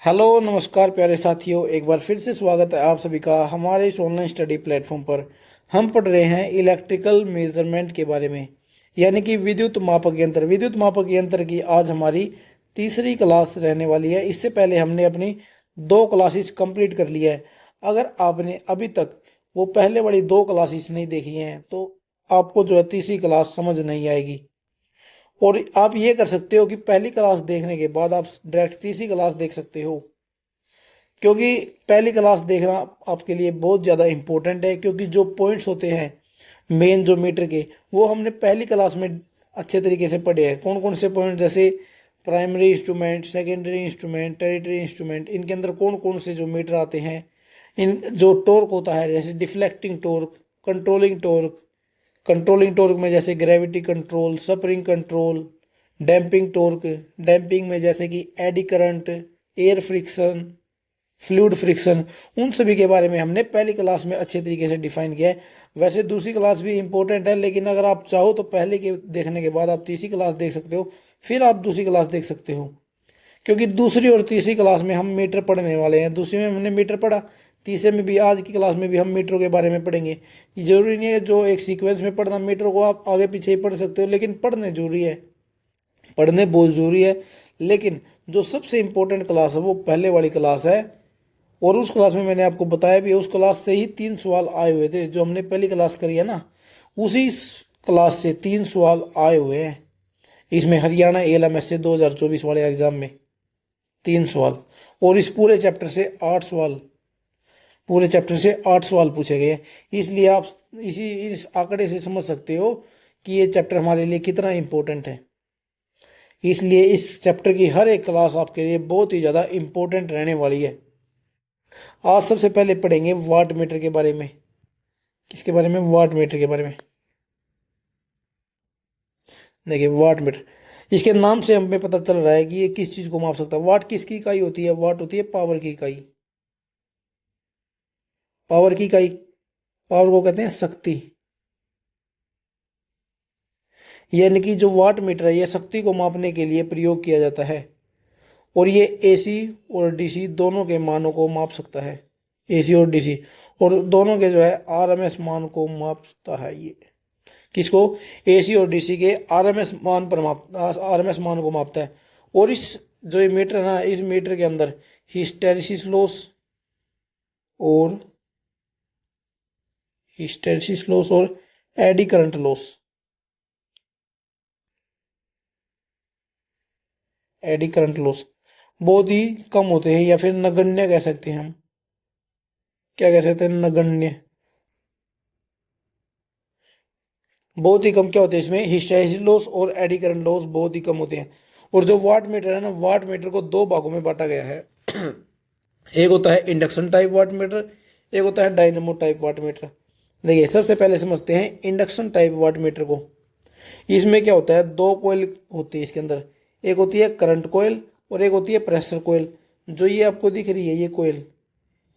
Hello नमस्कार प्यारे साथियों, एक बार फिर से स्वागत है आप सभी का हमारे इस ऑनलाइन स्टडी प्लेटफॉर्म पर। हम पढ़ रहे हैं इलेक्ट्रिकल मेजरमेंट के बारे में, यानी कि विद्युत मापक यंत्र। विद्युत मापक यंत्र की आज हमारी तीसरी क्लास रहने वाली है। इससे पहले हमने अपनी 2 क्लासेस कंप्लीट कर लिया है। अगर आपने अभी तक वो पहले वाली 2 क्लासेस नहीं देखी हैं तो आपको जो है तीसरी क्लास समझ नहीं आएगी। और आप ये कर सकते हो कि पहली क्लास देखने के बाद आप डायरेक्ट तीसरी क्लास देख सकते हो, क्योंकि पहली क्लास देखना आपके लिए बहुत ज़्यादा इम्पोर्टेंट है। क्योंकि जो पॉइंट्स होते हैं मेन जो मीटर के, वो हमने पहली क्लास में अच्छे तरीके से पढ़े हैं। कौन कौन से पॉइंट, जैसे primary instrument, secondary instrument, territory instrument, इनके अंदर कौन कौन से जो मीटर आते हैं। इन जो टॉर्क होता है, जैसे deflecting torque, controlling torque. Controlling torque में जैसे gravity control, spring control, damping torque. Damping में जैसे कि eddy current, air friction, fluid friction. उन सभी के बारे में हमने पहली क्लास में अच्छे तरीके से डिफाइन किया है। वैसे दूसरी क्लास भी इंपॉर्टेंट है, लेकिन अगर आप चाहो तो पहले के देखने के बाद आप तीसरी क्लास देख सकते हो, फिर आप दूसरी क्लास देख सकते हो। क्योंकि दूसरी और तीसरी क्लास में हम मीटर पढ़ने वाले हैं। दूसरी में हमने मीटर पढ़ा, तीसरे में भी, आज की क्लास में भी हम मीटरों के बारे में पढ़ेंगे। ये जरूरी नहीं है जो एक सीक्वेंस में पढ़ना, मीटर को आप आगे पीछे ही पढ़ सकते हो, लेकिन पढ़ने जरूरी है, पढ़ने बहुत ज़रूरी है। लेकिन जो सबसे इम्पोर्टेंट क्लास है वो पहले वाली क्लास है। और उस क्लास में मैंने आपको बताया भी है, उस क्लास से ही 3 सवाल आए हुए थे। जो हमने पहली क्लास करी है ना, उसी क्लास से 3 सवाल आए हुए हैं इसमें, हरियाणा एएलएमएस से 2024 वाले एग्जाम में 3 सवाल। और इस पूरे चैप्टर से 8 सवाल, पूरे चैप्टर से 8 सवाल पूछे गए हैं। इसलिए आप इस आंकड़े से समझ सकते हो कि ये चैप्टर हमारे लिए कितना इम्पोर्टेंट है। इसलिए इस चैप्टर की हर एक क्लास आपके लिए बहुत ही ज़्यादा इम्पोर्टेंट रहने वाली है। आज सबसे पहले पढ़ेंगे वाट मीटर के बारे में। किसके बारे में? वाट मीटर के बारे में। देखिए वाट मीटर, इसके नाम से हमें पता चल रहा है कि ये किस चीज़ को माप सकता है। वाट किसकी इकाई होती है? वाट होती है पावर की इकाई। पावर की इकाई, पावर को कहते हैं शक्ति। यानी कि जो वाट मीटर है, यह शक्ति को मापने के लिए प्रयोग किया जाता है। और ये एसी और डीसी दोनों के मानों को माप सकता है। एसी और डीसी, और दोनों के जो है आरएमएस मान को मापता है ये। किसको? एसी और डीसी के आरएमएस मान पर आरएमएस मान को मापता है। और इस जो ये मीटर है ना, इस मीटर के अंदर हिस्टैरिसीस लॉस और eddy current loss, eddy current loss बहुत ही कम होते हैं, या फिर नगण्य कह सकते हैं हम। क्या कह सकते हैं? नगण्य। बहुत ही कम क्या होते हैं इसमें? हिस्टैरिसीस लॉस और एडी करंट लॉस बहुत ही कम होते हैं। और जो वाट मीटर है ना, वाट मीटर को 2 भागों में बांटा गया है। एक होता है इंडक्शन टाइप वाट मीटर, एक होता है डायनेमो टाइप वाट मीटर। देखिए सबसे पहले समझते हैं इंडक्शन टाइप वाट मीटर को। इसमें क्या होता है? 2 कोयल होती है इसके अंदर। एक होती है करंट कोयल और एक होती है प्रेशर कोयल। जो ये आपको दिख रही है ये कोयल,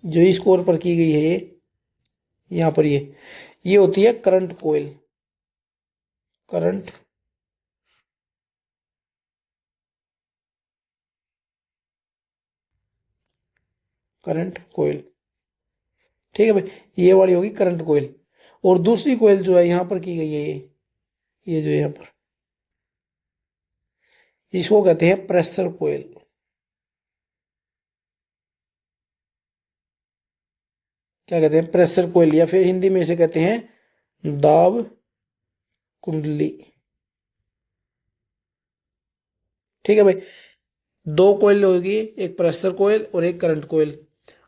जो इस कोर पर की गई है, ये यहाँ पर ये होती है करंट कोयल। करंट करंट कोयल, ठीक है भाई, ये वाली होगी करंट कोयल। और दूसरी कोयल जो है यहाँ पर की गई है, ये जो यहाँ पर, इसको कहते हैं प्रेशर कोयल। क्या कहते हैं? प्रेशर कोयल, या फिर हिंदी में इसे कहते हैं दाब कुंडली। ठीक है भाई, 2 कोयल होगी, एक प्रेशर कोयल और एक करंट कोयल।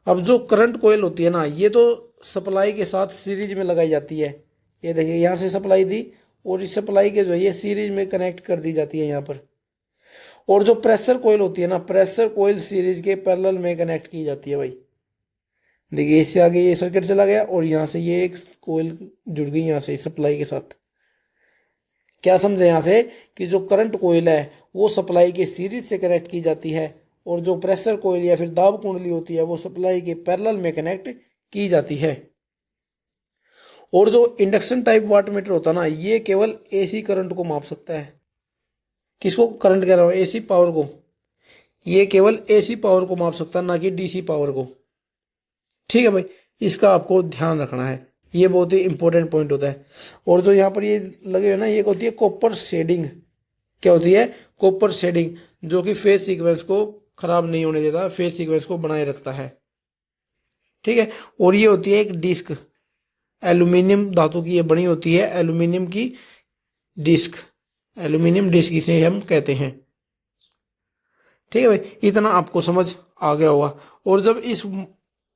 अब जो करंट कोयल होती है ना, ये तो सप्लाई के साथ सीरीज में लगाई जाती है। ये देखिए यहाँ से सप्लाई दी, और इस सप्लाई के जो है ये सीरीज में कनेक्ट कर दी जाती है यहाँ पर। और जो प्रेशर कोयल होती है ना, प्रेशर कोयल सीरीज के पैरेलल में कनेक्ट की जाती है भाई। देखिए इससे आगे ये सर्किट चला गया, और यहाँ से ये एक कोयल जुड़ गई यहाँ से सप्लाई के साथ। क्या समझे यहाँ से? कि जो करंट कोयल है वो सप्लाई के सीरीज से कनेक्ट की जाती है, और जो प्रेशर कोयल या फिर दाब कुंडली होती है वो सप्लाई के पैरेलल में कनेक्ट की जाती है। और जो इंडक्शन टाइप वाट मीटर होता है ना, ये केवल एसी करंट को माप सकता है। किसको करंट कह रहा हूँ? एसी पावर को। ये केवल एसी पावर को माप सकता है, ना कि डीसी पावर को। ठीक है भाई, इसका आपको ध्यान रखना है, ये बहुत ही इंपॉर्टेंट पॉइंट होता है। और जो यहाँ पर ये लगे हुए ना, ये होती है कॉपर शेडिंग। क्या होती है? कॉपर शेडिंग, जो कि फेस सीक्वेंस को खराब नहीं होने देता, फेस सीक्वेंस को बनाए रखता है। ठीक है। और ये होती है एक डिस्क, एल्यूमिनियम धातु की ये बनी होती है, एल्यूमिनियम की डिस्क, एल्यूमिनियम डिस्क इसे हम कहते हैं। ठीक है भाई, इतना आपको समझ आ गया होगा। और जब इस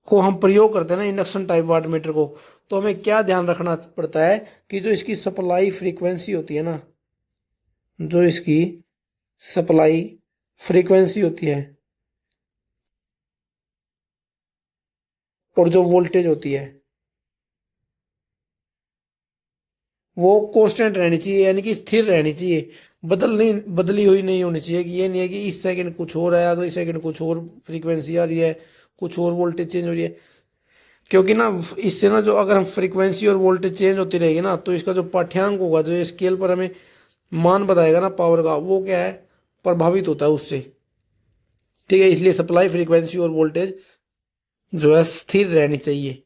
को हम प्रयोग करते हैं ना, इंडक्शन टाइप वाट मीटर को, तो हमें क्या ध्यान रखना पड़ता है कि जो इसकी सप्लाई फ्रीक्वेंसी होती है ना, जो इसकी सप्लाई फ्रीक्वेंसी होती है और जो वोल्टेज होती है वो कांस्टेंट रहनी चाहिए, यानी कि स्थिर रहनी चाहिए, बदली हुई नहीं होनी चाहिए। कि ये नहीं है कि इस सेकंड कुछ हो रहा है, अगले सेकंड कुछ और फ्रीक्वेंसी आ रही है, कुछ और वोल्टेज चेंज हो रही है। क्योंकि ना इससे ना, जो अगर हम फ्रीक्वेंसी और वोल्टेज चेंज होती रहेगी ना, तो इसका जो पाठ्यांक होगा, जो स्केल पर हमें मान बताएगा ना पावर का, वो क्या है, प्रभावित होता है उससे। ठीक है, इसलिए सप्लाई फ्रीक्वेंसी और वोल्टेज जो है स्थिर रहनी चाहिए।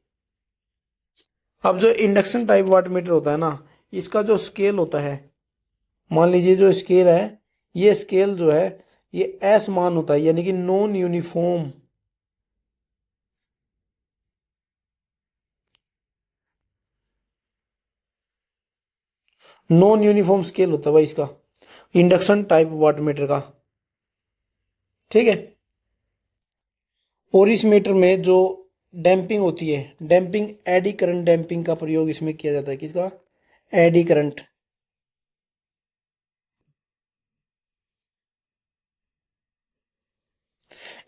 अब जो इंडक्शन टाइप वाट मीटर होता है ना, इसका जो स्केल होता है, मान लीजिए जो स्केल है, ये स्केल जो है ये एस मान होता है, यानी कि non uniform. Non uniform scale होता है भाई इसका, इंडक्शन टाइप वाट मीटर का। ठीक है। और इस मीटर में जो डैम्पिंग होती है, डैम्पिंग, एडी करंट डैम्पिंग का प्रयोग इसमें किया जाता है। किसका? Eddy current.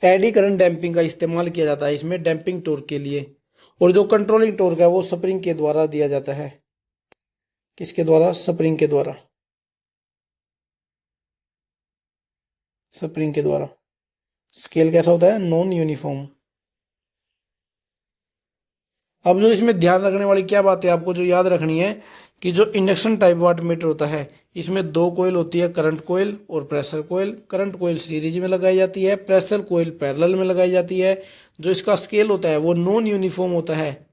Eddy current damping का इस्तेमाल किया जाता है इसमें डैम्पिंग टॉर्क के लिए। और जो कंट्रोलिंग टॉर्क है वो स्प्रिंग के द्वारा दिया जाता है। किसके द्वारा? स्प्रिंग के द्वारा, स्प्रिंग के द्वारा। स्केल कैसा होता है? Non uniform. अब जो इसमें ध्यान रखने वाली क्या बात है आपको जो याद रखनी है, कि जो इंडक्शन टाइप वाट मीटर होता है, इसमें दो कोयल होती है, करंट कोयल और प्रेशर कोयल। करंट कोयल सीरीज में लगाई जाती है, प्रेशर कोयल पैरेलल में लगाई जाती है। जो इसका स्केल होता है वो नॉन यूनिफॉर्म होता है।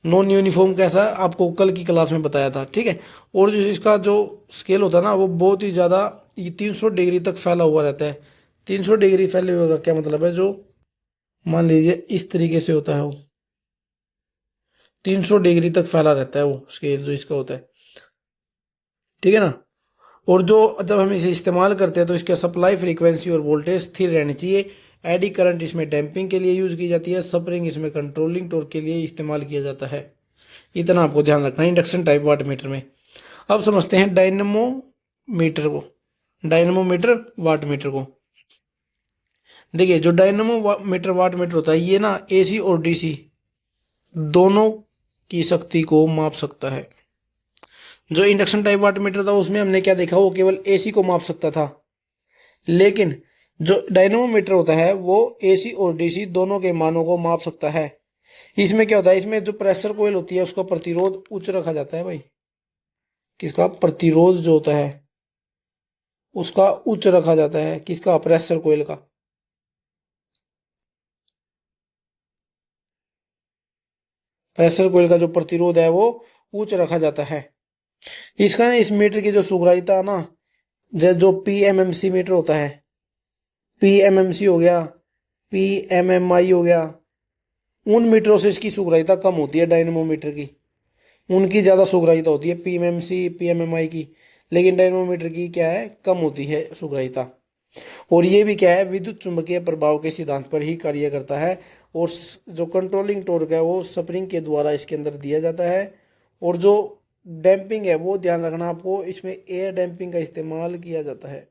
नॉन यूनिफॉर्म कैसा, आपको कल की क्लास में बताया था। ठीक है। और जो इसका जो स्केल होता है ना, वो बहुत ही ज़्यादा 300 डिग्री तक फैला हुआ रहता है। 300 डिग्री फैले हुए का क्या मतलब है? जो मान लीजिए इस तरीके से होता है, वो 300 डिग्री तक फैला रहता है वो स्केल जो इसका होता है। ठीक है ना। और जो जब हम इसे इस्तेमाल करते हैं तो इसका सप्लाई फ्रीक्वेंसी और वोल्टेज स्थिर रहनी चाहिए। एडी करंट इसमें डैम्पिंग के लिए यूज की जाती है, स्प्रिंग इसमें कंट्रोलिंग टॉर्क के लिए इस्तेमाल किया जाता है। इतना आपको ध्यान रखना है इंडक्शन टाइप वाट मीटर में। अब समझते हैं डायनमोमीटर को, डायनमोमीटर वाट मीटर को। देखिए, जो डायनमोमीटर वाट मीटर होता है, ये ना एसी और डीसी दोनों की शक्ति को माप सकता है। जो इंडक्शन टाइप वाट मीटर था उसमें हमने क्या देखा, वो केवल एसी को माप सकता था। लेकिन जो डायनमोमीटर होता है वो एसी और डीसी दोनों के मानों को माप सकता है। इसमें क्या होता है, इसमें जो प्रेशर कोयल होती है उसका प्रतिरोध उच्च रखा जाता है भाई। किसका? प्रतिरोध जो होता है उसका उच्च रखा जाता है। किसका? प्रेशर कोयल का। प्रेशर कोयल का जो प्रतिरोध है वो उच्च रखा जाता है। इसका ना, इस मीटर की जो सुग्राहिता ना, जो पीएमएमसी मीटर होता है, पीएमएमसी हो गया, पीएमएमआई हो गया, उन मीटरों से इसकी सुग्राहिता कम होती है डायनेमोमीटर की। उनकी ज़्यादा सुग्राहिता होती है पीएमएमसी पीएमएमआई की, लेकिन डायनेमोमीटर की क्या है, कम होती है सुग्राहिता। और ये भी क्या है, विद्युत चुंबकीय प्रभाव के सिद्धांत पर ही कार्य करता है। और जो कंट्रोलिंग टॉर्क है वो स्प्रिंग के द्वारा इसके अंदर दिया जाता है। और जो डैम्पिंग है वो ध्यान रखना आपको, इसमें एयर डैम्पिंग का इस्तेमाल किया जाता है।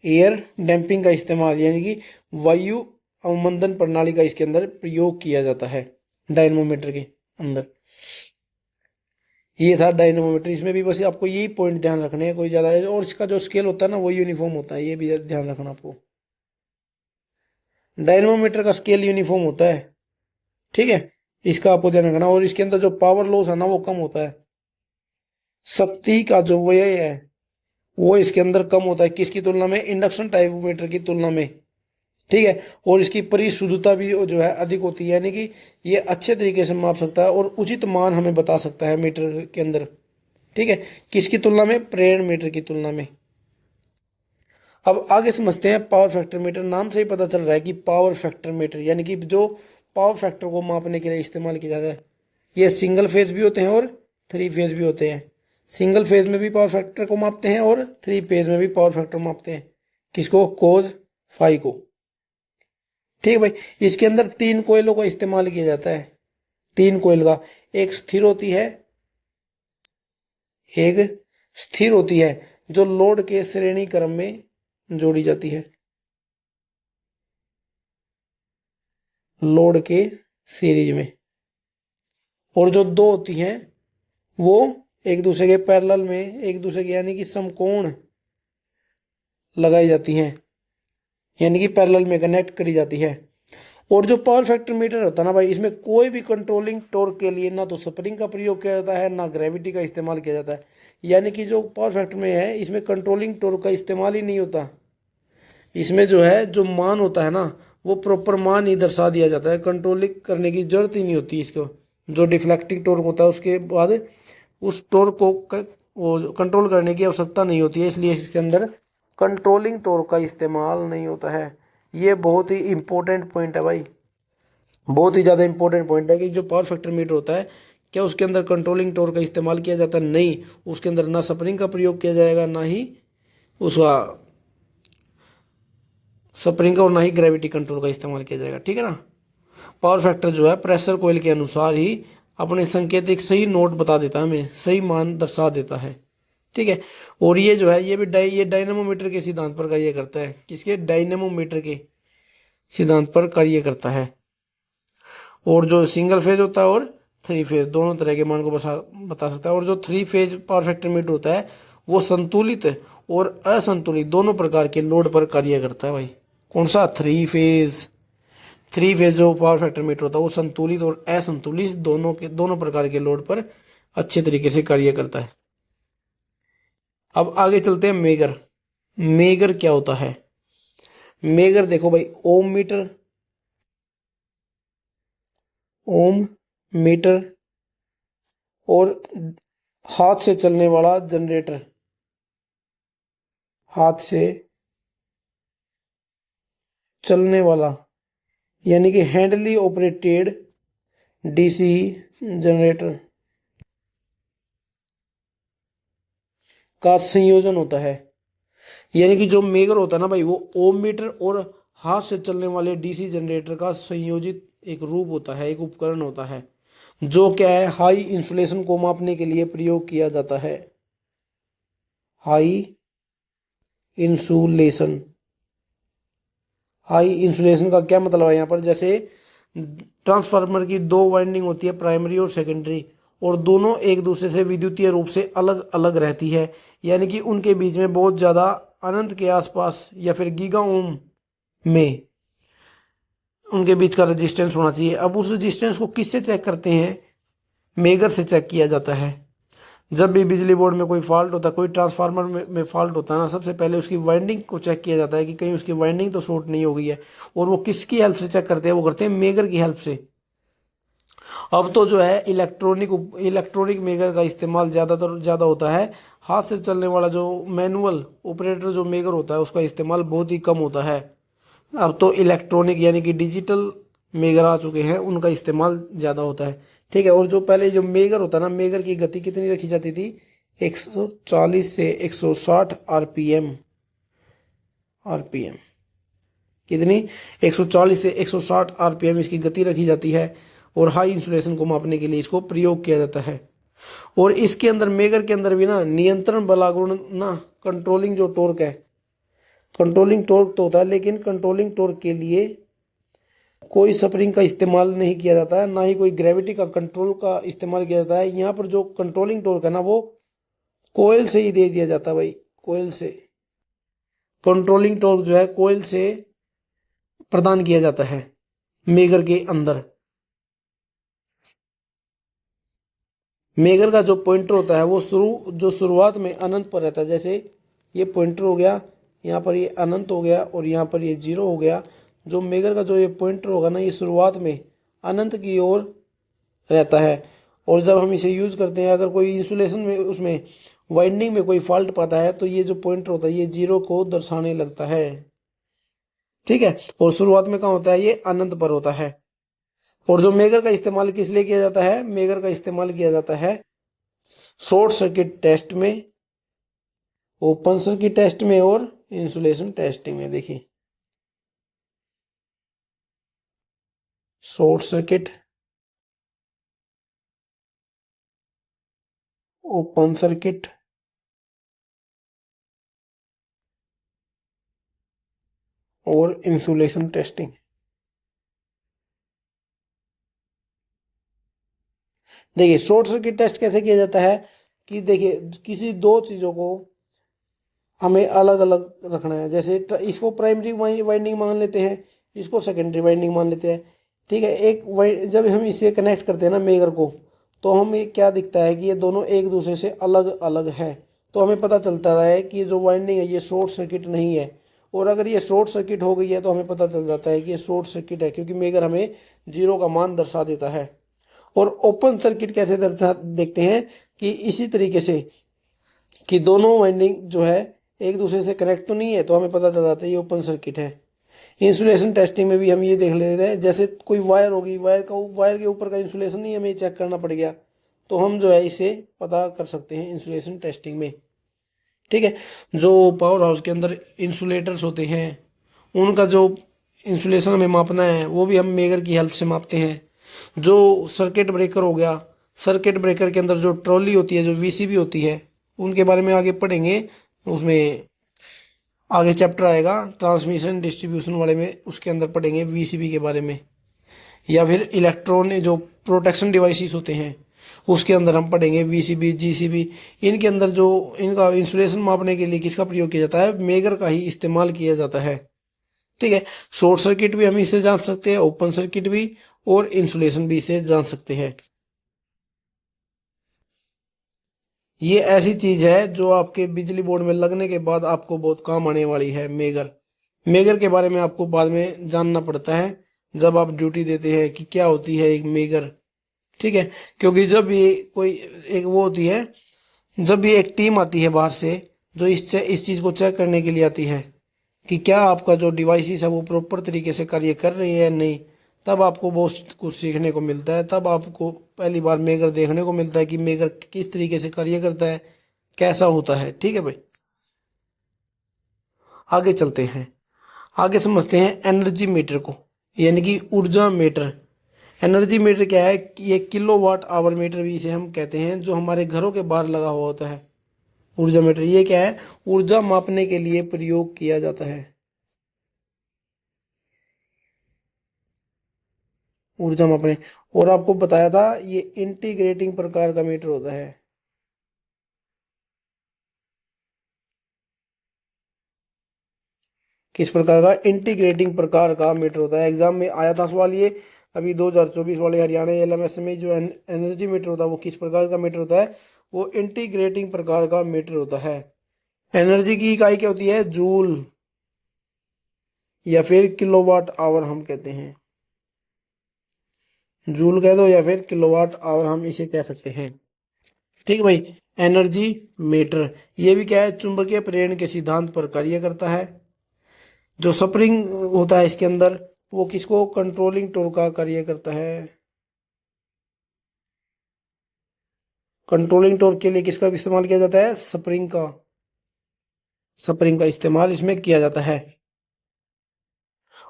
एयर डैम्पिंग का इस्तेमाल, यानी कि वायु अवमंदन प्रणाली का इसके अंदर प्रयोग किया जाता है डायनेमोमीटर के अंदर। ये था डायनेमोमीटर। इसमें भी बस आपको यही पॉइंट ध्यान रखने हैं, कोई ज़्यादा है। और इसका जो स्केल होता है ना वो यूनिफॉर्म होता है, ये भी ध्यान रखना आपको। डायनेमोमीटर का स्केल यूनिफॉर्म होता है। ठीक है, इसका आपको ध्यान रखना। और इसके अंदर जो पावर लॉस है ना वो कम होता है। शक्ति का जो व्यय है वो इसके अंदर कम होता है, किसकी तुलना में, इंडक्शन टाइपोमीटर की तुलना में। ठीक है, और इसकी परिशुद्धता भी जो है अधिक होती है, यानी कि ये अच्छे तरीके से माप सकता है और उचित मान हमें बता सकता है मीटर के अंदर। ठीक है, किसकी तुलना में, प्रेरण मीटर की तुलना में। अब आगे समझते हैं पावर फैक्टर मीटर। नाम से ही पता चल रहा है कि पावर फैक्टर मीटर यानी कि जो पावर फैक्टर को मापने के लिए इस्तेमाल किया जाता है। ये सिंगल फेज भी होते हैं और थ्री फेज भी होते हैं। सिंगल फेज में भी पावर फैक्टर को मापते हैं और थ्री फेज में भी पावर फैक्टर मापते हैं। किसको, कोज फाई को। ठीक है भाई, इसके अंदर तीन कोयलों का इस्तेमाल किया जाता है। तीन कोयल का, एक स्थिर होती है, एक स्थिर होती है जो लोड के श्रेणी क्रम में जोड़ी जाती है, लोड के सीरीज में। और जो दो होती हैं वो एक दूसरे के पैरेलल में, एक दूसरे के यानी कि समकोण लगाई जाती हैं, यानी कि पैरेलल में कनेक्ट करी जाती है। और जो पावर फैक्टर मीटर होता है ना भाई, इसमें कोई भी कंट्रोलिंग टॉर्क के लिए ना तो स्प्रिंग का प्रयोग किया जाता है ना ग्रेविटी का इस्तेमाल किया जाता है। यानी कि जो पावर फैक्टर में है इसमें कंट्रोलिंग टॉर्क का इस्तेमाल ही नहीं होता। इसमें जो है जो मान होता है ना वो प्रॉपर मान ही दर्शा दिया जाता है, कंट्रोलिंग करने की जरूरत ही नहीं होती इसको। जो डिफ्लेक्टिंग टॉर्क होता है उसके बाद उस टॉर्क को वो कंट्रोल करने की आवश्यकता नहीं होती है, इसलिए इसके अंदर कंट्रोलिंग टॉर्क का इस्तेमाल नहीं होता है। ये बहुत ही इंपॉर्टेंट पॉइंट है भाई, बहुत ही ज़्यादा इंपॉर्टेंट पॉइंट है कि जो पावर फैक्टर मीटर होता है क्या उसके अंदर कंट्रोलिंग टॉर्क का इस्तेमाल किया जाता है, नहीं। उसके अंदर ना स्प्रिंग का प्रयोग किया जाएगा, ना ही उसका स्प्रिंग का और ना ही ग्रेविटी कंट्रोल का इस्तेमाल किया जाएगा। ठीक है ना। पावर फैक्टर जो है प्रेशर कॉइल के अनुसार ही अपने संकेत एक सही नोट बता देता है, हमें सही मान दर्शा देता है। ठीक है, और ये जो है ये भी ये डायनेमोमीटर के सिद्धांत पर कार्य करता है। किसके, डायनेमोमीटर के सिद्धांत पर कार्य करता है। और जो सिंगल फेज होता है और थ्री फेज दोनों तरह के मान को बता सकता है। और जो three phase power factor metre होता है वो संतुलित और असंतुलित दोनों प्रकार के लोड पर कार्य करता है भाई। कौन सा, थ्री फेज। थ्री फेज जो पावर फैक्टर मीटर होता है वो संतुलित और असंतुलित दोनों प्रकार के लोड पर अच्छे तरीके से कार्य करता है। अब आगे चलते हैं मेगर। मेगर क्या होता है, मेगर देखो भाई, ओम मीटर, ओम मीटर और हाथ से चलने वाला जनरेटर, हाथ से चलने वाला यानी कि हैंडली ऑपरेटेड डीसी जनरेटर का संयोजन होता है। यानी कि जो मेगर होता है ना भाई वो ओम मीटर और हाथ से चलने वाले डीसी जनरेटर का संयोजित एक रूप होता है, एक उपकरण होता है जो क्या है, हाई इंसुलेशन को मापने के लिए प्रयोग किया जाता है। हाई इंसुलेशन, हाई इंसुलेशन का क्या मतलब है यहाँ पर, जैसे ट्रांसफार्मर की दो वाइंडिंग होती है, प्राइमरी और सेकेंडरी, और दोनों एक दूसरे से विद्युतीय रूप से अलग अलग रहती है। यानी कि उनके बीच में बहुत ज़्यादा अनंत के आसपास या फिर गीगा ओम में उनके बीच का रेजिस्टेंस होना चाहिए। अब उस रेजिस्टेंस को किससे चेक करते हैं, मेगर से चेक किया जाता है। जब भी बिजली बोर्ड में कोई फॉल्ट होता है, कोई ट्रांसफार्मर में फॉल्ट होता है ना, सबसे पहले उसकी वाइंडिंग को चेक किया जाता है कि कहीं उसकी वाइंडिंग तो शॉर्ट नहीं हो गई है। और वो किसकी हेल्प से चेक करते हैं, वो करते हैं मेगर की हेल्प से। अब तो जो है इलेक्ट्रॉनिक मेगर का इस्तेमाल ज़्यादा होता है। हाथ से चलने वाला जो मैनुअल ऑपरेटर जो मेगर होता है उसका इस्तेमाल बहुत ही कम होता है। अब तो इलेक्ट्रॉनिक यानी कि डिजिटल मेगर आ चुके हैं, उनका इस्तेमाल ज़्यादा होता है। ठीक है, और जो पहले जो मेगर होता है ना, मेगर की गति कितनी रखी जाती थी, 140 से 160 आरपीएम, आरपीएम कितनी, 140 से 160 आरपीएम इसकी गति रखी जाती है। और हाई इंसुलेशन को मापने के लिए इसको प्रयोग किया जाता है। और इसके अंदर मेगर के अंदर भी ना नियंत्रण बलागुण ना, कंट्रोलिंग जो टॉर्क है, कंट्रोलिंग टॉर्क तो होता है लेकिन कंट्रोलिंग टॉर्क के लिए कोई स्प्रिंग का इस्तेमाल नहीं किया जाता है, ना ही कोई ग्रेविटी का कंट्रोल का इस्तेमाल किया जाता है। यहाँ पर जो कंट्रोलिंग टॉर्क है ना वो कोयल से ही दे दिया जाता है भाई, कोयल से। कंट्रोलिंग टॉर्क जो है कोयल से प्रदान किया जाता है मेगर के अंदर। मेगर का जो पॉइंटर होता है वो जो शुरुआत में अनंत पर रहता है, जैसे ये पॉइंटर हो गया, यहाँ पर ये अनंत हो गया और यहाँ पर ये जीरो हो गया। जो मेगर का जो ये पॉइंटर होगा ना, ये शुरुआत में अनंत की ओर रहता है। और जब हम इसे यूज करते हैं, अगर कोई इंसुलेशन में उसमें वाइंडिंग में कोई फॉल्ट पाता है, तो ये जो पॉइंटर होता है ये जीरो को दर्शाने लगता है। ठीक है, और शुरुआत में कहाँ होता है, ये अनंत पर होता है। और जो मेगर का इस्तेमाल किस लिए किया जाता है, मेगर का इस्तेमाल किया जाता है शॉर्ट सर्किट टेस्ट में, ओपन सर्किट टेस्ट में और इंसुलेशन टेस्टिंग में। देखिए, शॉर्ट सर्किट, ओपन सर्किट और इंसुलेशन टेस्टिंग। देखिए, शॉर्ट सर्किट टेस्ट कैसे किया जाता है कि देखिए, किसी दो चीजों को हमें अलग अलग रखना है। जैसे इसको प्राइमरी वाइंडिंग मान लेते हैं, इसको सेकेंडरी वाइंडिंग मान लेते हैं। ठीक है, जब हम इसे कनेक्ट करते हैं ना मेगर को, तो हमें क्या दिखता है कि ये दोनों एक दूसरे से अलग अलग है। तो हमें पता चलता है कि ये जो वाइंडिंग है ये शॉर्ट सर्किट नहीं है। और अगर ये शॉर्ट सर्किट हो गई है तो हमें पता चल जाता है कि ये शॉर्ट सर्किट है, क्योंकि मेगर हमें जीरो का मान दर्शा देता है। और ओपन सर्किट कैसे दर्शा देखते हैं कि इसी तरीके से कि दोनों वाइंडिंग जो है एक दूसरे से कनेक्ट तो नहीं है, तो हमें पता चल जाता है ये ओपन सर्किट है। इंसुलेशन टेस्टिंग में भी हम ये देख लेते हैं, जैसे कोई वायर होगी, वायर के ऊपर का इंसुलेशन नहीं हमें चेक करना पड़ गया, तो हम जो है इसे पता कर सकते हैं इंसुलेशन टेस्टिंग में। ठीक है, जो पावर हाउस के अंदर इंसुलेटर्स होते हैं उनका जो इंसुलेशन हमें मापना है वो भी हम मेगर की हेल्प से मापते हैं। जो सर्किट ब्रेकर हो गया, सर्किट ब्रेकर के अंदर जो ट्रॉली होती है, जो वीसीबी होती है, उनके बारे में आगे पढ़ेंगे। उसमें आगे चैप्टर आएगा ट्रांसमिशन डिस्ट्रीब्यूशन वाले में, उसके अंदर पढ़ेंगे वीसीबी के बारे में। या फिर इलेक्ट्रॉनिक जो प्रोटेक्शन डिवाइसेस होते हैं उसके अंदर हम पढ़ेंगे वीसीबी, जीसीबी। इनके अंदर जो इनका इंसुलेशन मापने के लिए किसका प्रयोग किया जाता है, मेगर का ही इस्तेमाल किया जाता है। ठीक है, शॉर्ट सर्किट भी हम इसे जान सकते हैं, ओपन सर्किट भी, और इंसुलेशन भी इसे जान सकते हैं। ये ऐसी चीज है जो आपके बिजली बोर्ड में लगने के बाद आपको बहुत काम आने वाली है। मेगर, मेगर के बारे में आपको बाद में जानना पड़ता है जब आप ड्यूटी देते हैं कि क्या होती है एक मेगर। ठीक है, क्योंकि जब ये कोई एक वो होती है, जब भी एक टीम आती है बाहर से जो इस चीज को चेक करने के लिए आती है कि क्या आपका जो डिवाइसेस है वो प्रॉपर तरीके से कार्य कर रही है या नहीं, तब आपको बहुत कुछ सीखने को मिलता है। तब आपको पहली बार मेगर देखने को मिलता है कि मेगर किस तरीके से कार्य करता है, कैसा होता है। ठीक है भाई, आगे चलते हैं, आगे समझते हैं एनर्जी मीटर को, यानी कि ऊर्जा मीटर। एनर्जी मीटर क्या है, ये किलोवाट आवर मीटर भी इसे हम कहते हैं, जो हमारे घरों के बाहर लगा हुआ होता है। ऊर्जा मीटर ये क्या है, ऊर्जा मापने के लिए प्रयोग किया जाता है। ऊर्जा मापने, और आपको बताया था ये इंटीग्रेटिंग प्रकार का मीटर होता है। किस प्रकार का, इंटीग्रेटिंग प्रकार का मीटर होता है। एग्जाम में आया था सवाल ये, अभी 2024 वाले हरियाणा एलएमएस में जो एनर्जी मीटर होता है वो किस प्रकार का मीटर होता है, वो इंटीग्रेटिंग प्रकार का मीटर होता है। एनर्जी की इकाई क्या होती है, जूल या फिर किलोवाट आवर हम कहते हैं। जूल कह दो या फिर किलोवाट आवर हम इसे कह सकते हैं। ठीक है भाई, एनर्जी मीटर ये भी क्या है, चुंबकीय प्रेरण के सिद्धांत पर कार्य करता है। जो स्प्रिंग होता है इसके अंदर, वो किसको, कंट्रोलिंग टोर का कार्य करता है। कंट्रोलिंग टोर के लिए किसका इस्तेमाल किया जाता है, स्प्रिंग का, स्प्रिंग का इस्तेमाल इसमें किया जाता है।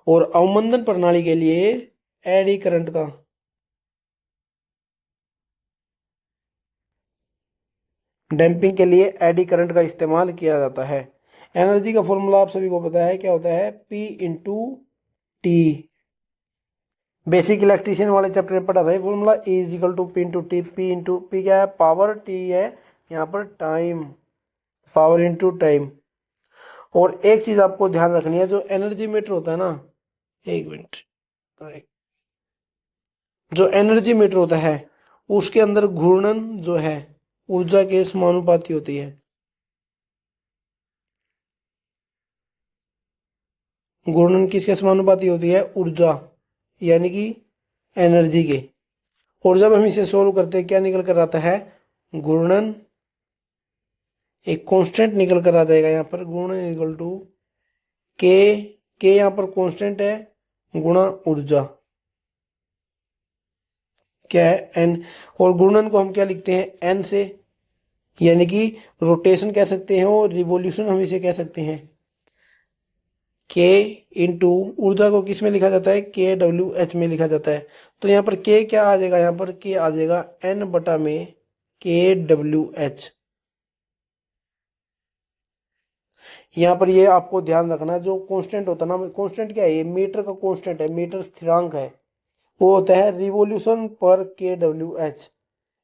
और अवमंदन प्रणाली के लिए एडी करंट का, डैम्पिंग के लिए एडी करंट का इस्तेमाल किया जाता है। एनर्जी का फॉर्मूला आप सभी को पता है, क्या होता है, P into T. Basic electrician वाले चैप्टर में पढ़ा था ये formula, E is equal to P into T. P into P क्या है, पावर, टी है यहाँ पर टाइम, पावर इंटू टाइम। और एक चीज आपको ध्यान रखनी है, जो एनर्जी मीटर होता है ना, एक मिनट, जो एनर्जी मीटर होता है उसके अंदर घूर्णन जो है ऊर्जा के समानुपाती होती है। घूर्णन किसके समानुपाती होती है? ऊर्जा यानी कि एनर्जी के। और जब हम इसे सोल्व करते हैं क्या निकल कर आता है? घूर्णन एक कांस्टेंट निकल कर आ जाएगा यहाँ पर। घूर्णन इक्वल टू के यहाँ पर कांस्टेंट है गुणा ऊर्जा क्या है? एन। और घूर्णन को हम क्या लिखते हैं? एन से, यानी कि रोटेशन कह सकते हैं और रिवॉल्यूशन हम इसे कह सकते हैं। के इंटू ऊर्जा को किस में लिखा जाता है? के डब्ल्यू एच में लिखा जाता है। तो यहाँ पर के क्या आ जाएगा? यहाँ पर के आ जाएगा एन बटा में के डब्ल्यू एच। यहाँ पर ये आपको ध्यान रखना, जो कांस्टेंट होता है ना, कांस्टेंट क्या है? ये मीटर का कांस्टेंट है, मीटर स्थिरांक है। वो होता है रिवॉल्यूशन पर के डब्ल्यू एच।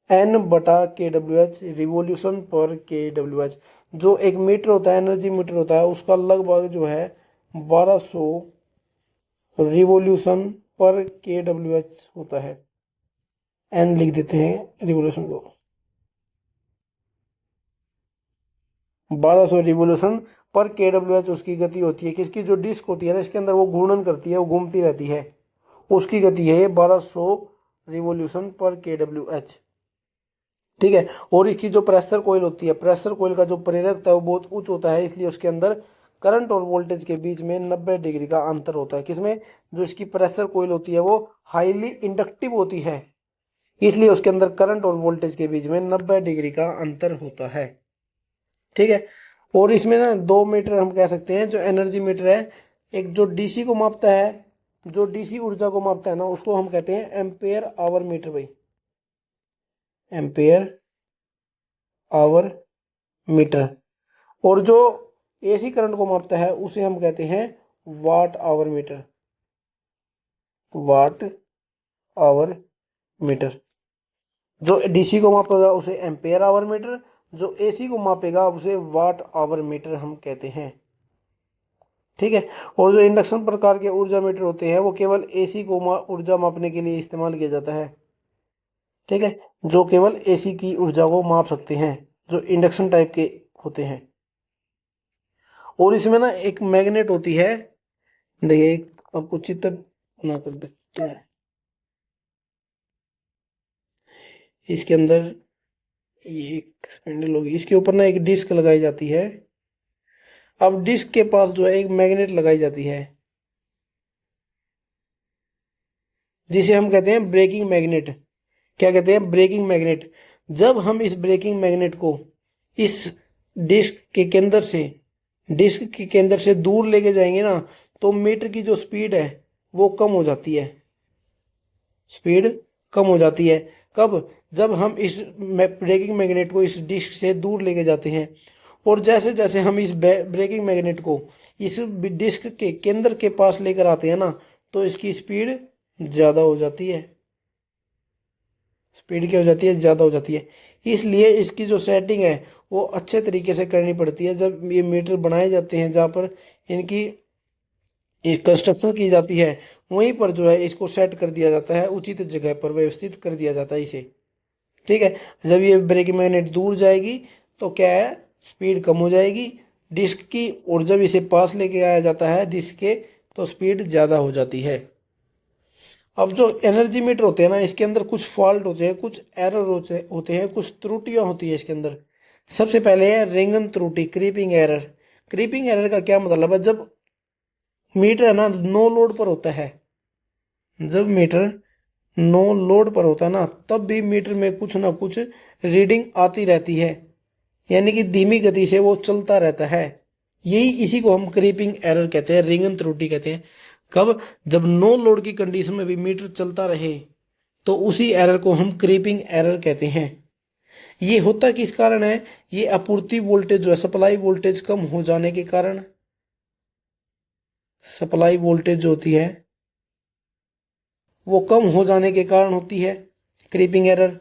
एन बटा के डब्ल्यू एच रिवॉल्यूशन पर के डब्ल्यू एच। जो एक मीटर होता है, एनर्जी मीटर होता है, उसका लगभग जो है 1200 रिवॉल्यूशन पर के डब्ल्यू एच होता है। एन लिख देते हैं रिवॉल्यूशन को, 1200 रिवॉल्यूशन पर के डब्ल्यू एच उसकी गति होती है। किसकी? जो डिस्क होती है ना, इसके अंदर वो घूर्णन करती है, वो घूमती रहती है, उसकी गति है 1200 रिवॉल्यूशन पर के डब्ल्यू एच। ठीक है। और इसकी जो प्रेशर कॉइल होती है, प्रेशर कॉइल का जो प्रेरक है वो बहुत उच्च होता है, इसलिए उसके अंदर करंट और वोल्टेज के बीच में 90 डिग्री का अंतर होता है। किसमें? जो इसकी प्रेशर कॉइल होती है वो हाईली इंडक्टिव होती है, इसलिए उसके अंदर करंट और वोल्टेज के बीच में 90 डिग्री का अंतर होता है। ठीक है। और इसमें ना दो मीटर हम कह सकते हैं। जो एनर्जी मीटर है, एक जो डीसी को मापता है, जो डीसी ऊर्जा को मापता है ना, उसको हम कहते हैं एम्पेयर आवर मीटर भाई, एम्पेयर आवर मीटर। और जो एसी करंट को मापता है उसे हम कहते हैं watt hour meter, watt hour meter. जो डीसी को मापेगा उसे एम्पेयर आवर मीटर, जो एसी को मापेगा उसे वाट आवर मीटर हम कहते हैं। ठीक है। और जो इंडक्शन प्रकार के ऊर्जा मीटर होते हैं वो केवल एसी को ऊर्जा मापने के लिए इस्तेमाल किया जाता है। ठीक है। जो केवल एसी की ऊर्जा को माप सकते हैं, जो इंडक्शन टाइप के होते हैं। और इसमें ना एक मैग्नेट होती है, देखिए आपको चित्र बना कर देखते हैं। इसके अंदर ये एक स्पिंडल होगी, इसके ऊपर ना एक डिस्क लगाई जाती है। अब डिस्क के पास जो है एक मैग्नेट लगाई जाती है, जिसे हम कहते हैं ब्रेकिंग मैग्नेट। क्या कहते हैं? Braking magnet. जब हम इस ब्रेकिंग मैग्नेट को इस डिस्क के केंद्र से दूर लेके जाएंगे ना, तो मीटर की जो स्पीड है वो कम हो जाती है, स्पीड कम हो जाती है। कब? जब हम इस ब्रेकिंग मैग्नेट को इस डिस्क से दूर लेके जाते हैं। और जैसे जैसे हम इस ब्रेकिंग मैग्नेट को इस डिस्क के केंद्र के पास लेकर आते हैं ना, तो इसकी स्पीड ज़्यादा हो जाती है। स्पीड क्या हो जाती है? ज़्यादा हो जाती है। इसलिए इसकी जो सेटिंग है वो अच्छे तरीके से करनी पड़ती है। जब ये मीटर बनाए जाते हैं, जहाँ पर इनकी कंस्ट्रक्शन की जाती है, वहीं पर जो है इसको सेट कर दिया जाता है, उचित जगह पर व्यवस्थित कर दिया जाता है इसे। ठीक है। जब ये ब्रेकिंग मैग्नेट दूर जाएगी तो क्या है? स्पीड कम हो जाएगी डिस्क की। और जब इसे पास लेके आया जाता है डिस्क के, तो स्पीड ज़्यादा हो जाती है। अब जो एनर्जी मीटर होते हैं ना, इसके अंदर कुछ फॉल्ट होते हैं, कुछ एरर होते हैं, कुछ त्रुटियां होती है इसके अंदर। सबसे पहले है रिंगन त्रुटि, क्रीपिंग एरर। क्रीपिंग एरर का क्या मतलब है? जब मीटर है ना नो लोड पर होता है, जब मीटर नो लोड पर होता है ना, तब भी मीटर में कुछ ना कुछ रीडिंग आती रहती है, यानी कि धीमी गति से वो चलता रहता है। इसी को हम क्रीपिंग एरर कहते हैं, रिंगन त्रुटि कहते हैं। कब? जब नो लोड की कंडीशन में भी मीटर चलता रहे, तो उसी एरर को हम क्रीपिंग एरर कहते हैं। ये होता किस कारण है? ये आपूर्ति वोल्टेज जो है, सप्लाई वोल्टेज कम हो जाने के कारण, सप्लाई वोल्टेज जो होती है वो कम हो जाने के कारण होती है क्रीपिंग एरर।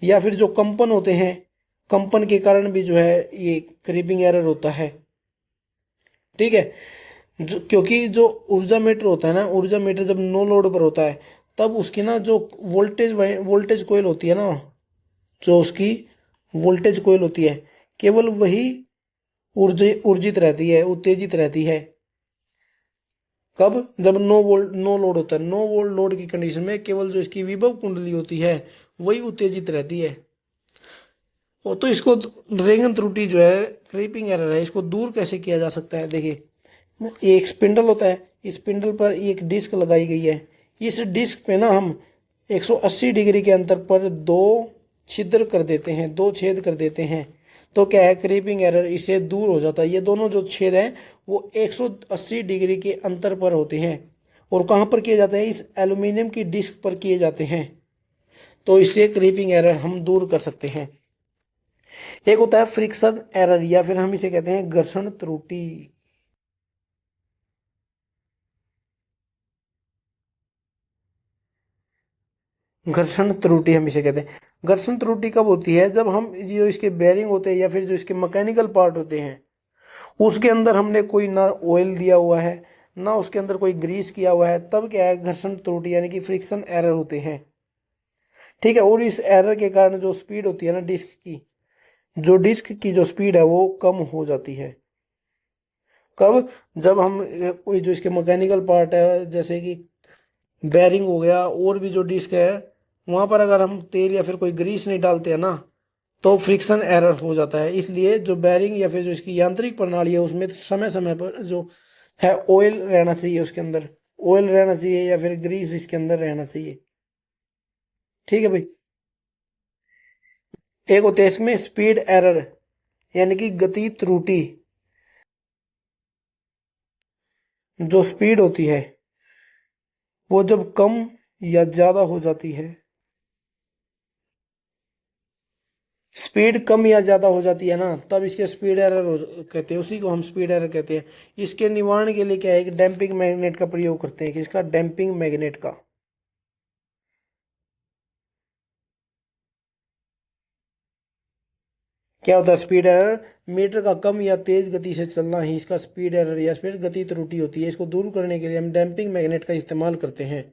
या फिर जो कंपन होते हैं, कंपन के कारण भी जो है ये क्रीपिंग एरर होता है। ठीक है। क्योंकि जो ऊर्जा मीटर होता है ना, ऊर्जा मीटर जब नो लोड पर होता है तब उसकी ना जो वोल्टेज कोयल होती है ना, जो उसकी वोल्टेज कोयल होती है, केवल वही ऊर्जित रहती है, उत्तेजित रहती है। कब? जब नो लोड होता है। नो वोल्ट लोड की कंडीशन में केवल जो इसकी विभव कुंडली होती है वही उत्तेजित रहती है। वो तो इसको रेंगन त्रुटि जो है, क्रीपिंग एरर है, इसको दूर कैसे किया जा सकता है? देखिए, एक स्पिंडल होता है, इस स्पिंडल पर एक डिस्क लगाई गई है। इस डिस्क पे ना हम 180 डिग्री के अंतर पर दो छिद्र कर देते हैं, दो छेद कर देते हैं। तो क्या है, क्रीपिंग एरर इससे दूर हो जाता है। ये दोनों जो छेद हैं वो 180 डिग्री के अंतर पर होते हैं। और कहाँ पर किए जाते हैं? इस एल्यूमिनियम की डिस्क पर किए जाते हैं। तो इससे क्रीपिंग एरर हम दूर कर सकते हैं। एक होता है फ्रिक्शन एरर, या फिर हम इसे कहते हैं घर्षण त्रुटि। घर्षण त्रुटि हम इसे कहते हैं। घर्षण त्रुटि कब होती है? जब हम जो इसके बेरिंग होते हैं या फिर जो इसके मैकेनिकल पार्ट होते हैं उसके अंदर हमने कोई ना ऑयल दिया हुआ है, ना उसके अंदर कोई ग्रीस किया हुआ है, तब क्या है, घर्षण त्रुटि यानी कि फ्रिक्शन एरर होते हैं। ठीक है। और इस एरर के कारण जो स्पीड होती है ना डिस्क की, जो डिस्क की जो स्पीड है वो कम हो जाती है। कब? जब हम कोई जो इसके मैकेनिकल पार्ट है, जैसे कि बेरिंग हो गया, और भी जो डिस्क है, वहां पर अगर हम तेल या फिर कोई ग्रीस नहीं डालते हैं ना, तो फ्रिक्शन एरर हो जाता है। इसलिए जो बेरिंग या फिर जो इसकी यांत्रिक प्रणाली है उसमें समय समय पर जो है ऑयल रहना चाहिए, उसके अंदर ऑयल रहना चाहिए या फिर ग्रीस इसके अंदर रहना चाहिए। ठीक है भाई। एक होते हैं इसमें स्पीड एरर, यानी कि गति त्रुटि। जो स्पीड होती है वो जब कम या ज्यादा हो जाती है, स्पीड कम या ज्यादा हो जाती है ना, तब इसके स्पीड एरर कहते हैं, उसी को हम स्पीड एरर कहते हैं। इसके निवारण के लिए क्या है, एक डैम्पिंग मैग्नेट का प्रयोग करते हैं। किसका? डैम्पिंग मैग्नेट का। क्या होता है स्पीड एरर? मीटर का कम या तेज गति से चलना ही इसका स्पीड एरर या फिर गति त्रुटि होती है। इसको दूर करने के लिए हम डैम्पिंग मैग्नेट का इस्तेमाल करते हैं।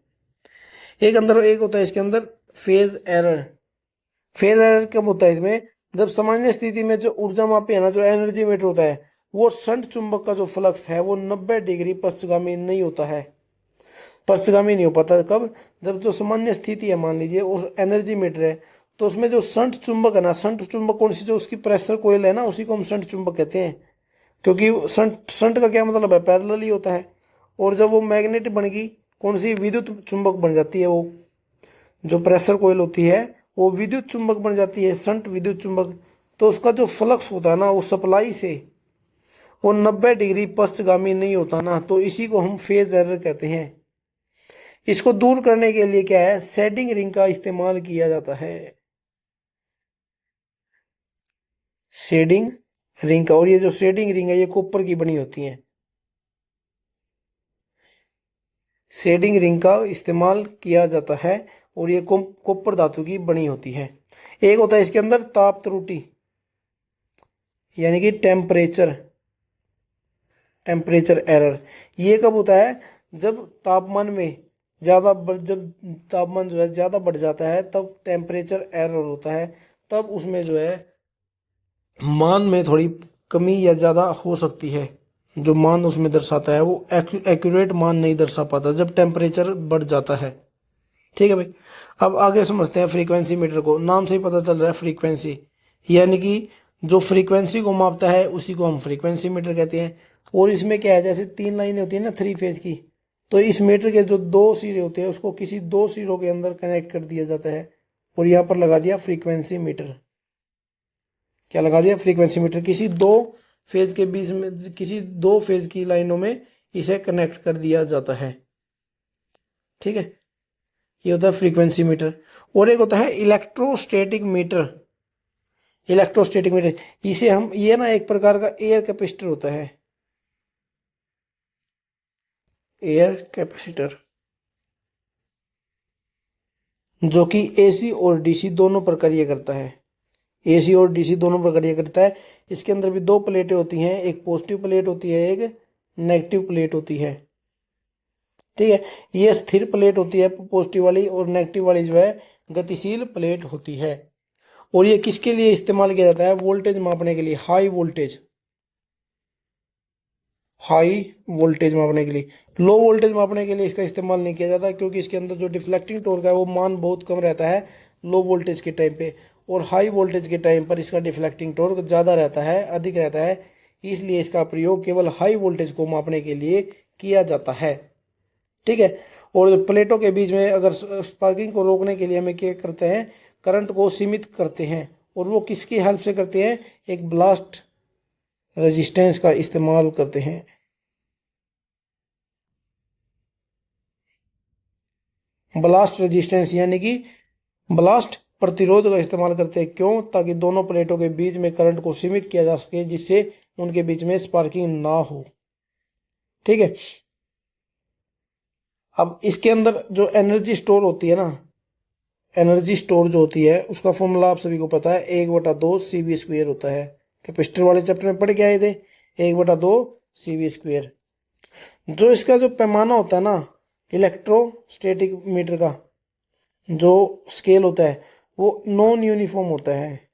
एक होता है इसके अंदर फेज एरर। फेज एरर कब होता है इसमें? जब सामान्य स्थिति में जो ऊर्जा मापी है ना, जो एनर्जी मीटर होता है, वो शंट चुंबक का जो फ्लक्स है वो 90 डिग्री पश्चगामी नहीं होता है, पश्चगामी नहीं हो पाता। कब? जब जो सामान्य स्थिति है, मान लीजिए और एनर्जी मीटर है, तो उसमें जो शंट चुंबक है ना, शंट चुंबक कौन सी, जो उसकी प्रेशर कोयल है ना, उसी को हम शंट चुंबक कहते हैं। क्योंकि शंट शंट का क्या मतलब है? पैरेलल ही होता है। और जब वो मैग्नेट बन गई, कौन सी, विद्युत चुंबक बन जाती है, वो जो प्रेशर कोयल होती है वो विद्युत चुंबक बन जाती है, शंट विद्युत चुंबक। तो उसका जो फ्लक्स होता है ना, वो सप्लाई से वो 90 डिग्री पश्चगामी नहीं होता ना, तो इसी को हम फेज एरर कहते हैं। इसको दूर करने के लिए क्या है, शेडिंग रिंग का इस्तेमाल किया जाता है। शेडिंग रिंग का। और ये जो शेडिंग रिंग है ये कॉपर की बनी होती है। शेडिंग रिंग का इस्तेमाल किया जाता है और ये कॉपर धातु की बनी होती है। एक होता है इसके अंदर ताप त्रुटि, यानी कि टेम्परेचर एरर। ये कब होता है? जब तापमान में जब तापमान जो है ज़्यादा बढ़ जाता है तब टेम्परेचर एरर होता है। तब उसमें जो है मान में थोड़ी कमी या ज़्यादा हो सकती है। जो मान उसमें दर्शाता है वो एक्यूरेट मान नहीं दर्शा पाता जब टेम्परेचर बढ़ जाता है। ठीक है भाई। अब आगे समझते हैं फ्रीक्वेंसी मीटर को। नाम से ही पता चल रहा है फ्रीक्वेंसी, यानी कि जो फ्रीक्वेंसी को मापता है उसी को हम फ्रीक्वेंसी मीटर कहते हैं। और इसमें क्या है, जैसे 3 लाइनें होती है ना 3 फेज की, तो इस मीटर के जो 2 सिरे होते हैं उसको किसी 2 सिरों के अंदर कनेक्ट कर दिया जाता है और यहाँ पर लगा दिया फ्रीक्वेंसी मीटर। क्या लगा दिया? Frequency meter. किसी 2 फेज के बीच में, किसी 2 फेज की लाइनों में इसे कनेक्ट कर दिया जाता है। ठीक है, ये होता है फ्रीक्वेंसी मीटर। और एक होता है इलेक्ट्रोस्टैटिक मीटर। इलेक्ट्रोस्टैटिक मीटर, इसे हम, ये ना एक प्रकार का एयर कैपेसिटर होता है, एयर कैपेसिटर, जो कि एसी और डीसी दोनों पर कार्य करता है। एसी और डीसी दोनों पर कार्य करता है। इसके अंदर भी 2 प्लेटें होती हैं, एक पॉजिटिव प्लेट होती है, एक नेगेटिव प्लेट होती है। ठीक है। ये स्थिर प्लेट होती है पॉजिटिव वाली, और नेगेटिव वाली जो है गतिशील प्लेट होती है। और ये किसके लिए इस्तेमाल किया जाता है? वोल्टेज मापने के लिए, हाई वोल्टेज मापने के लिए। लो वोल्टेज मापने के लिए इसका इस्तेमाल नहीं किया जाता, क्योंकि इसके अंदर जो डिफ्लेक्टिंग टॉर्क है वो मान बहुत कम रहता है लो वोल्टेज के टाइम पे, और हाई वोल्टेज के टाइम पर इसका डिफ्लेक्टिंग टॉर्क ज़्यादा रहता है, अधिक रहता है। इसलिए इसका प्रयोग केवल हाई वोल्टेज को मापने के लिए किया जाता है। ठीक है। और प्लेटों के बीच में अगर स्पार्किंग को रोकने के लिए हमें क्या करते हैं? करंट को सीमित करते हैं, और वो किसकी हेल्प से करते हैं? एक ब्लास्ट रेजिस्टेंस का इस्तेमाल करते हैं। ब्लास्ट रेजिस्टेंस यानी कि ब्लास्ट प्रतिरोध का इस्तेमाल करते हैं। क्यों? ताकि दोनों प्लेटों के बीच में करंट को सीमित किया जा सके, जिससे उनके बीच में स्पार्किंग ना हो। ठीक है। अब इसके अंदर जो एनर्जी स्टोर होती है ना, एनर्जी स्टोर जो होती है उसका फॉर्मूला आप सभी को पता है, 1/2 CV² होता है। कैपेसिटर वाले चैप्टर में पढ़ के आए थे, 1/2 CV²। जो इसका जो पैमाना होता है ना इलेक्ट्रोस्टैटिक मीटर का, जो स्केल होता है वो नॉन यूनिफॉर्म होता है,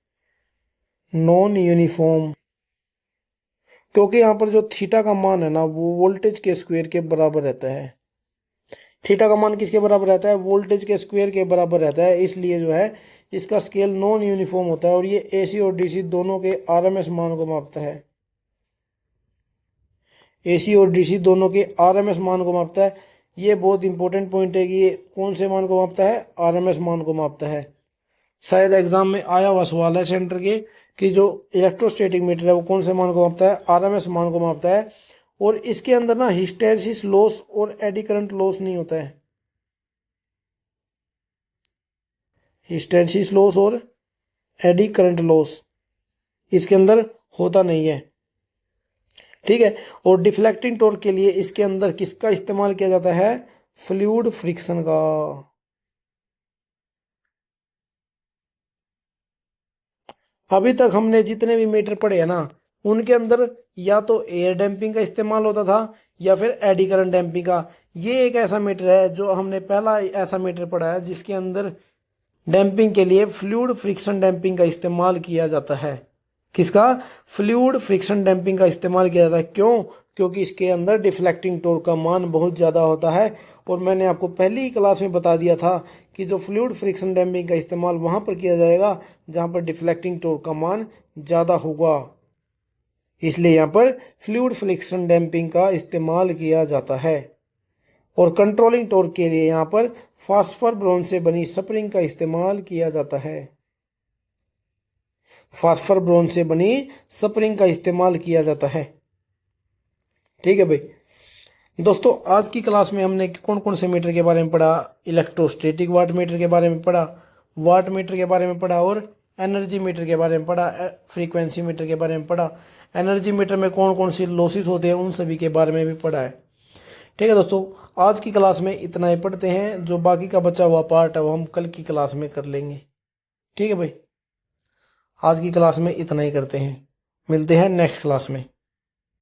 नॉन यूनिफॉर्म। क्योंकि यहाँ पर जो थीटा का मान है ना वो वोल्टेज के स्क्वायर के बराबर रहता है। थीटा का मान किसके बराबर रहता है? वोल्टेज के स्क्वायर के बराबर रहता है। इसलिए जो है इसका स्केल नॉन यूनिफॉर्म होता है, और ये AC और DC दोनों के RMS मान को मापता है। AC और DC दोनों के RMS मान को मापता है। ये बहुत इंपॉर्टेंट पॉइंट है कि ये कौन से मान को मापता है? RMS मान को मापता है। शायद एग्जाम में आया हुआ सवाल है सेंटर के कि जो इलेक्ट्रोस्टैटिक मीटर है वो कौन से मान को मापता है? RMS मान को मापता है। और इसके अंदर ना हिस्टैरिसीस लॉस और एडी करंट लॉस नहीं होता है। हिस्टैरिसीस लॉस और एडी करंट लॉस इसके अंदर होता नहीं है। ठीक है। और डिफ्लेक्टिंग टॉर्क के लिए इसके अंदर किसका इस्तेमाल किया जाता है? फ्लूइड फ्रिक्शन का। अभी तक हमने जितने भी मीटर पढ़े हैं ना उनके अंदर या तो एयर डैम्पिंग का इस्तेमाल होता था या फिर एडी करंट डैम्पिंग का। ये एक ऐसा मीटर है जो हमने पहला ऐसा मीटर पढ़ा है जिसके अंदर डैम्पिंग के लिए फ्लूइड फ्रिक्शन डैम्पिंग का इस्तेमाल किया जाता है। किसका? फ्लूइड फ्रिक्शन डैम्पिंग का इस्तेमाल किया जाता है। क्यों? क्योंकि इसके अंदर डिफ्लेक्टिंग टॉर्क का मान बहुत ज़्यादा होता है। और मैंने आपको पहली ही क्लास में बता दिया था कि जो फ्लूइड फ्रिक्शन डैम्पिंग का इस्तेमाल वहाँ पर किया जाएगा जहाँ पर डिफ्लेक्टिंग टॉर्क का मान ज़्यादा होगा। इसलिए यहाँ पर फ्लूइड फ्रिक्शन डैम्पिंग का इस्तेमाल किया जाता है। और कंट्रोलिंग टॉर्क के लिए यहाँ पर फास्फर ब्रोंज से बनी स्प्रिंग का इस्तेमाल किया जाता है। फास्फर ब्रोंज से बनी स्प्रिंग का इस्तेमाल किया जाता है। ठीक है भाई। दोस्तों आज की क्लास में हमने कौन कौन से मीटर के बारे में पढ़ा? इलेक्ट्रोस्टैटिक वाट मीटर के बारे में पढ़ा, वाट मीटर के बारे में पढ़ा, और एनर्जी मीटर के बारे में पढ़ा, फ्रीक्वेंसी मीटर के बारे में पढ़ा। एनर्जी मीटर में कौन कौन सी लॉसेस होते हैं उन सभी के बारे में भी पढ़ा है। ठीक है दोस्तों, आज की क्लास में इतना ही पढ़ते हैं। जो बाकी का बचा हुआ पार्ट है वो हम कल की क्लास में कर लेंगे। ठीक है भाई, आज की क्लास में इतना ही करते हैं। मिलते हैं नेक्स्ट क्लास में।